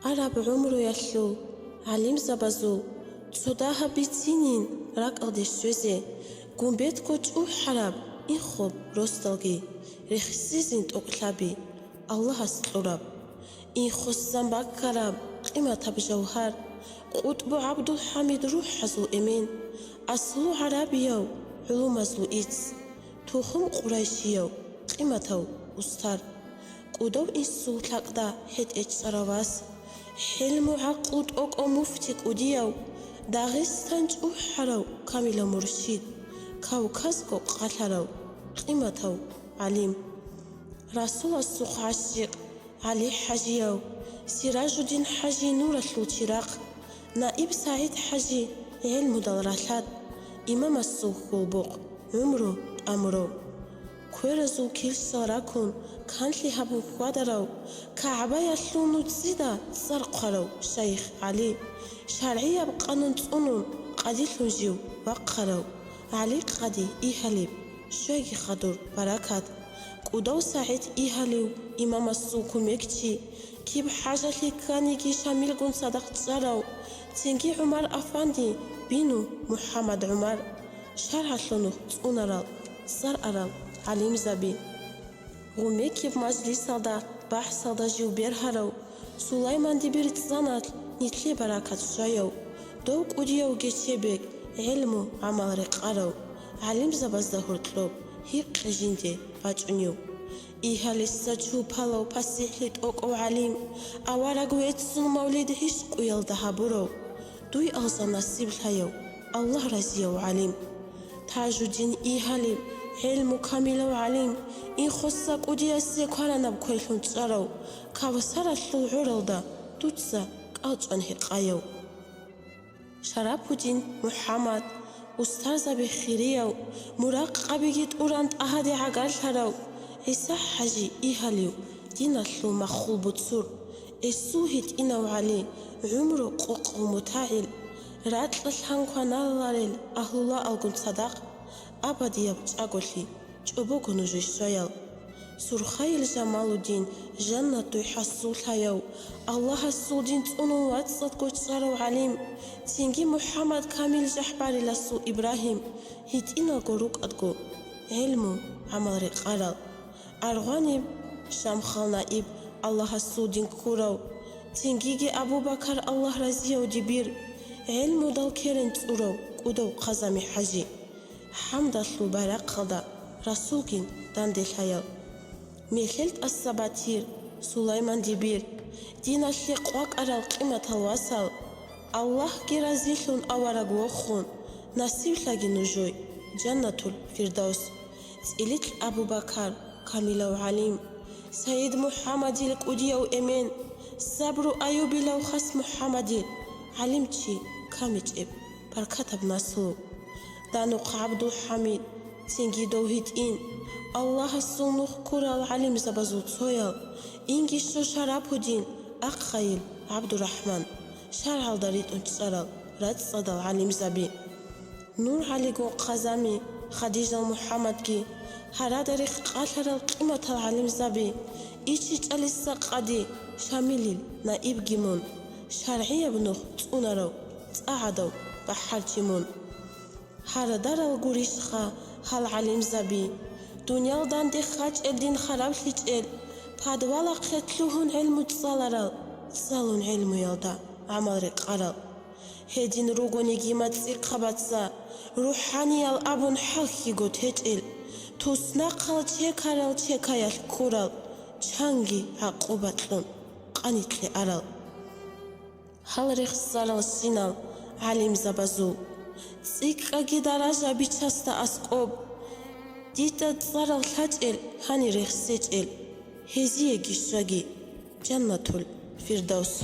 Араб умру яллу, алим забазу, цудаха бицинин, рак алдешвезе, гумбет кочу хараб, ин хоб росталги, рехсизин токлаби, Аллах астлураб, ин хоссам баккараб, قيمة بجوهر قطب عبد الحميد روح حزو إمين أصلو عربيو علوم أصلو إيتس توخم قريشيو قيمتو أستار قدو إنسو تلقدا حد إجسرواس حلم عقود أو مفتك أديو داغستان جوحرو كامل مرشد كوكاسكو قتلو قيمتو عليم رسول السوق عشق علي حجيو سراج الدين حجي نور الشراق نائب سعيد حجي علم دلرالات إمام السوق بوق عمرو أمرو كورزو كيل سراكون كانت لهبو قدرو كعبا يسلونو تزيدا سرقرو شيخ علي شرعية بقانون تونون قدي لنجيو وقرو علي قدي إيهاليب شوي خدور بركات قدو سعيد إيهاليو إمام السوق مكتي كيب حاجة اللي كانيكي شامل قن صدق تزارو تنكي عمر أفاندي بينو محمد عمر شرح لنو تونرال صار أرال عليم زبي غمي كيب مجلس دا بحث دا جوبير هارو سليمان دي بيرت زانات نتلي بركات شايو دوك أوديو جيشيبك علمو عمل رقارو عليم زباز دا هرطلوب هيق جيندي باجنيو إيهاليسا جوبالو باسيحلت أو عليم أوارغو يتسون مولد هش قيل دهابورو دوي أغزى نصيب الهيو الله رزيو عليم تاج الدين إيهاليم علم كامل عليم إن خصك أودي السيكوانا بكويلون تجارو كاوسارة اللوعورو دا دوتسا قاوجان هقايو شراب الدين محمد أستاذ بخيريو مراقب بيجيت أورانت أهدي عقال هراو عيسى حجي إيهاليو دينا اللو مخول بتصور السوهد إنو علي عمرو قوق ومتاعل رات للحنقوانا لاليل أهل الله ألقون صداق أبدي يبج أقولي جبوكو نجوش شويل سرخايل جمال الدين جنة يحصول هيو الله السودين تونو واتسط قوشارو عليم تنجي محمد كامل جحباري لسو إبراهيم هيت إنا قروك أدقو علمو عمل رقارل أرغانيب شامخال نائب الله السودين كورو تنجيجي أبو بكر الله رزيو جبير علمو دال كيرن تورو قدو قزامي حجي حمد الله بارك خدا رسولكين داندل هيو ميخلت السباتير سليمان دبير دين الشقوق أرى قيمة الوصل الله كرازيلون أورق وخون نصيب لغي نجوي جنة الفردوس تقلت أبو بكر كامل وعليم سيد محمد القدي وإمين صبر أيوب لو خس محمد علمتي كامج إب بركتب نسلو دانوق عبد الحميد تنجي دوهيد إن الله السنوخ كورا العليم زبازوت سويل إنجي شو شراب الدين أقخيل عبد الرحمن شارع الدريد انتصارل رد صدى العليم زبي نور عليقو قزامي خديجة محمد كي هرا دريق قاتل القيمة العليم زبي إيشيش أليسا قدي شامليل نائب جيمون شرعية بنوخ تونرو تقعدو بحر جيمون هرا دار القريشخا هل عليم زبي دنيا دان دي خاج الدين خراب لجل بادوالا قتلوهن علم تصالرال تصالون علم يلدا عمل رقارال هدين روغوني جيمات سيقاباتسا روحاني الابون حقي قد هجل توسناقال تشيكارال تشيكايال كورال چانگي عقوباتلون قانيتلي أرال هل رخصارال سينال عليم زبازو تسيقاقي دراجة بيچاستا أسقوب ديتا تصارل حجل هاني رخصيجل هزيه جيشواجي جنة الفردوس